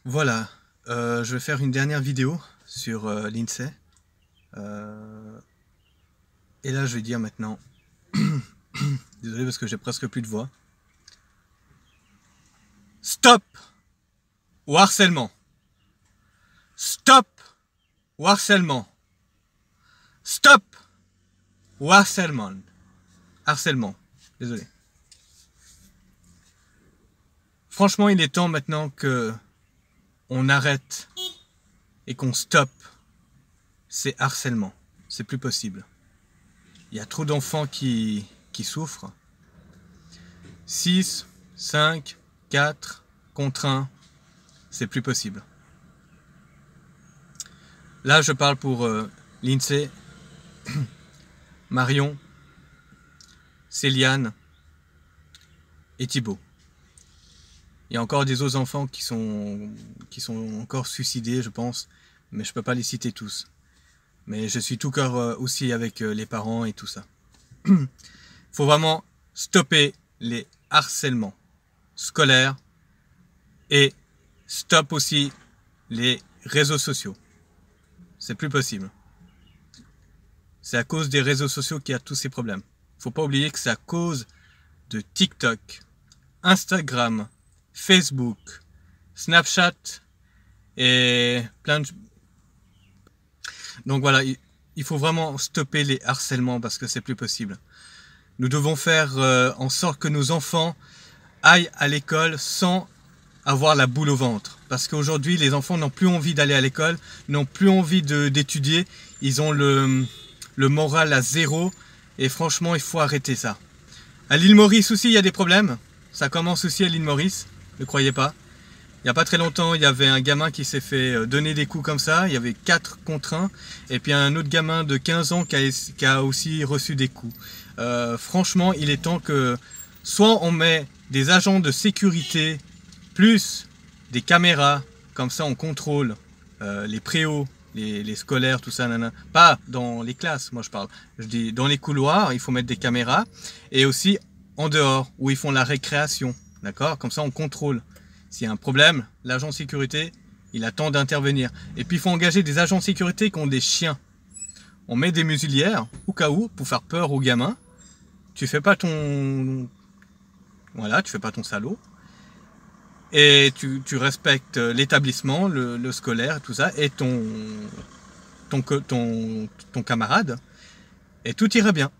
Voilà, je vais faire une dernière vidéo sur l'INSEE. Et là, je vais dire maintenant, désolé parce que j'ai presque plus de voix. Stop au harcèlement. Stop au harcèlement. Stop au harcèlement. Harcèlement, désolé. Franchement, il est temps maintenant que on arrête et qu'on stoppe ces harcèlements. C'est plus possible. Il y a trop d'enfants qui souffrent. 6, 5, 4 contre 1, c'est plus possible. Là, je parle pour l'INSEE, Marion, Céliane et Thibaut. Il y a encore des autres enfants qui sont encore suicidés, je pense, mais je ne peux pas les citer tous. Mais je suis tout cœur aussi avec les parents et tout ça. Il faut vraiment stopper les harcèlements scolaires et stop aussi les réseaux sociaux. C'est plus possible. C'est à cause des réseaux sociaux qu'il y a tous ces problèmes. Il ne faut pas oublier que c'est à cause de TikTok, Instagram, Facebook, Snapchat et plein de... Donc voilà, il faut vraiment stopper les harcèlements parce que c'est plus possible. Nous devons faire en sorte que nos enfants aillent à l'école sans avoir la boule au ventre. Parce qu'aujourd'hui, les enfants n'ont plus envie d'aller à l'école, n'ont plus envie d'étudier. Ils ont le moral à zéro. Et franchement, il faut arrêter ça. À l'île Maurice aussi, il y a des problèmes. Ça commence aussi à l'île Maurice, ne croyez pas. Il n'y a pas très longtemps, il y avait un gamin qui s'est fait donner des coups comme ça. Il y avait 4 contre 1. Et puis un autre gamin de 15 ans qui a aussi reçu des coups. Franchement, il est temps que soit on met des agents de sécurité plus des caméras, comme ça on contrôle les préaux, les scolaires, tout ça, nanana. Pas dans les classes, moi je parle. Je dis dans les couloirs, il faut mettre des caméras, et aussi en dehors, où ils font la récréation, d'accord? Comme ça on contrôle. S'il y a un problème, l'agent de sécurité, il attend d'intervenir. Et puis il faut engager des agents de sécurité qui ont des chiens. On met des muselières, au cas où, pour faire peur aux gamins. Tu fais pas ton... Voilà, tu fais pas ton salaud. Et tu respectes l'établissement, le scolaire, tout ça, et ton camarade, et tout ira bien.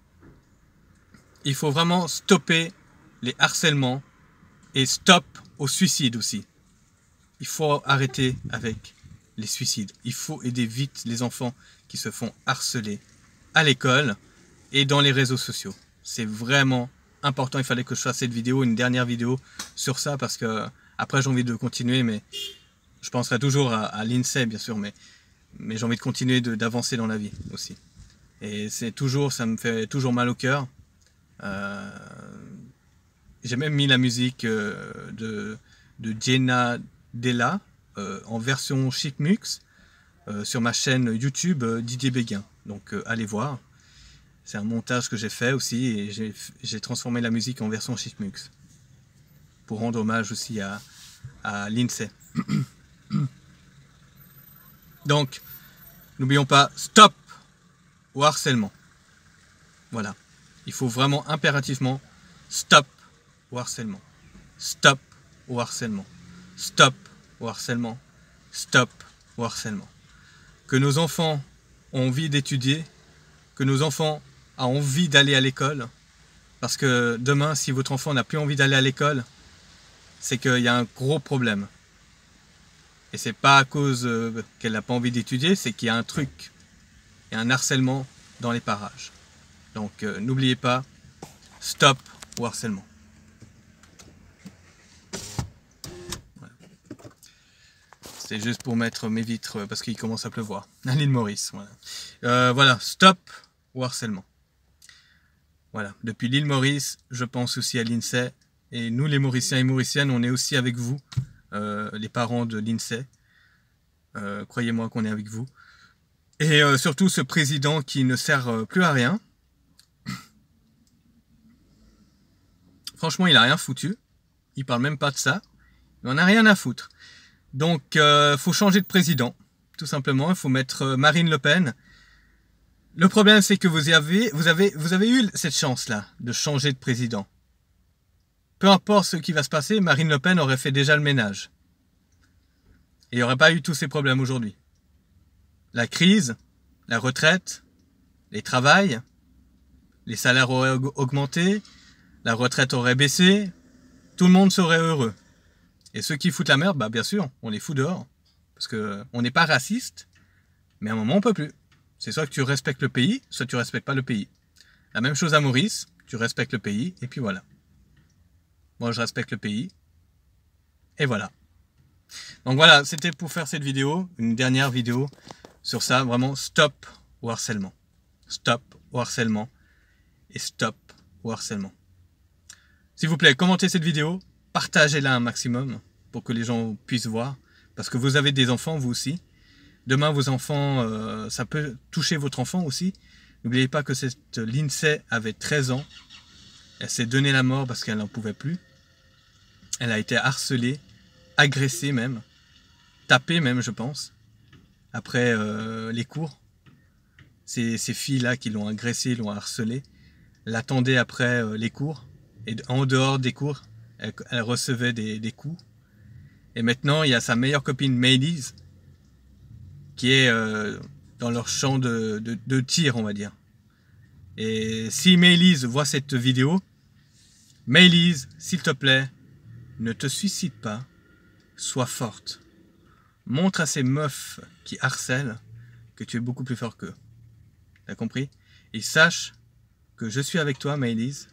Il faut vraiment stopper les harcèlements et stop au suicide aussi. Il faut arrêter avec les suicides. Il faut aider vite les enfants qui se font harceler à l'école et dans les réseaux sociaux. C'est vraiment important. Il fallait que je fasse cette vidéo, une dernière vidéo sur ça, parce que après j'ai envie de continuer, mais je penserai toujours à l'INSEE bien sûr, mais j'ai envie de continuer d'avancer dans la vie aussi. Et c'est toujours, ça me fait toujours mal au cœur. J'ai même mis la musique de Jenna Della en version Chic Mux sur ma chaîne YouTube Didier Béguin. Donc allez voir. C'est un montage que j'ai fait aussi, et j'ai transformé la musique en version Chic Mux pour rendre hommage aussi à l'INSEE. Donc, n'oublions pas, stop au harcèlement. Voilà. Il faut vraiment impérativement stop au harcèlement. Stop au harcèlement. Stop au harcèlement. Stop au harcèlement. Que nos enfants ont envie d'étudier, que nos enfants ont envie d'aller à l'école, parce que demain, si votre enfant n'a plus envie d'aller à l'école, c'est qu'il y a un gros problème. Et c'est pas à cause qu'elle n'a pas envie d'étudier, c'est qu'il y a un truc, il y a un harcèlement dans les parages. Donc n'oubliez pas, stop au harcèlement. Voilà. C'est juste pour mettre mes vitres parce qu'il commence à pleuvoir à l'île Maurice. Voilà. Voilà, stop au harcèlement. Voilà, depuis l'île Maurice, je pense aussi à l'INSEE. Et nous, les Mauriciens et Mauriciennes, on est aussi avec vous, les parents de l'INSEE. Croyez-moi qu'on est avec vous. Et surtout ce président qui ne sert plus à rien. Franchement, il a rien foutu. Il parle même pas de ça. Il en a rien à foutre. Donc, faut changer de président, tout simplement. Il faut mettre Marine Le Pen. Le problème, c'est que vous avez eu cette chance-là de changer de président. Peu importe ce qui va se passer, Marine Le Pen aurait fait déjà le ménage. Et il n'y aurait pas eu tous ces problèmes aujourd'hui. La crise, la retraite, les travails, les salaires auraient augmenté, la retraite aurait baissé, tout le monde serait heureux. Et ceux qui foutent la merde, bah bien sûr, on les fout dehors. Parce qu'on n'est pas raciste, mais à un moment on peut plus. C'est soit que tu respectes le pays, soit tu respectes pas le pays. La même chose à Maurice, tu respectes le pays, et puis voilà. Moi je respecte le pays, et voilà. Donc voilà, c'était pour faire cette vidéo, une dernière vidéo sur ça, vraiment stop au harcèlement. Stop au harcèlement, et stop au harcèlement. S'il vous plaît, commentez cette vidéo, partagez-la un maximum pour que les gens puissent voir, parce que vous avez des enfants, vous aussi. Demain, vos enfants, ça peut toucher votre enfant aussi. N'oubliez pas que cette Lindsay avait 13 ans. Elle s'est donné la mort parce qu'elle n'en pouvait plus. Elle a été harcelée, agressée même, tapée même, je pense, après les cours. Ces filles-là qui l'ont agressée, l'ont harcelée, l'attendaient après les cours. Et en dehors des cours, elle recevait des coups. Et maintenant, il y a sa meilleure copine, Maylise, qui est dans leur champ de tir, on va dire. Et si Maylise voit cette vidéo, Maylise, s'il te plaît, ne te suicide pas, sois forte. Montre à ces meufs qui harcèlent que tu es beaucoup plus fort qu'eux. T'as compris? Et sache que je suis avec toi, Maylise.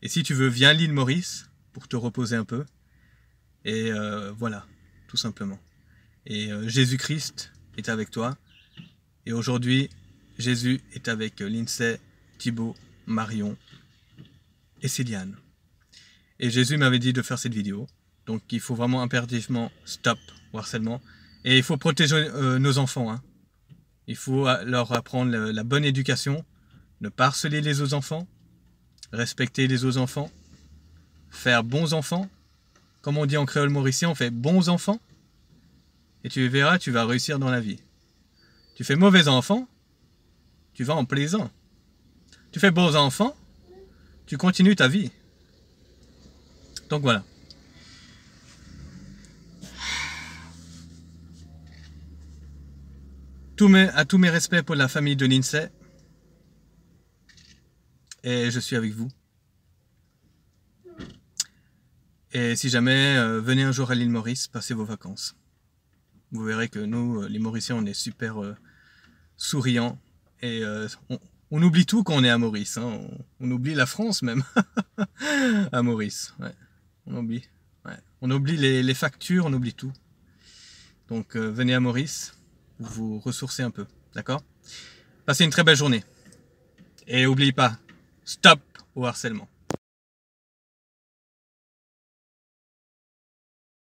Et si tu veux, viens à l'île Maurice pour te reposer un peu. Et voilà, tout simplement. Et Jésus-Christ est avec toi. Et aujourd'hui, Jésus est avec Lindsay, Thibaut, Marion et Céliane. Et Jésus m'avait dit de faire cette vidéo. Donc il faut vraiment impérativement stop au harcèlement. Et il faut protéger nos enfants. Hein. Il faut leur apprendre la bonne éducation. Ne pas harceler les autres enfants. Respecter les autres enfants. Faire bons enfants. Comme on dit en créole mauricien, on fait bons enfants. Et tu verras, tu vas réussir dans la vie. Tu fais mauvais enfants, tu vas en plaisant. Tu fais bons enfants, tu continues ta vie. Donc voilà. À tous mes respects pour la famille de Lindsay. Et je suis avec vous. Et si jamais, venez un jour à l'île Maurice, passez vos vacances. Vous verrez que nous, les Mauriciens, on est super souriants. Et on oublie tout quand on est à Maurice. Hein. On oublie la France même. À Maurice, ouais. On oublie. Ouais. On oublie les factures, on oublie tout. Donc venez à Maurice, vous ressourcez un peu. D'accord? Passez une très belle journée. Et n'oubliez pas, stop au harcèlement.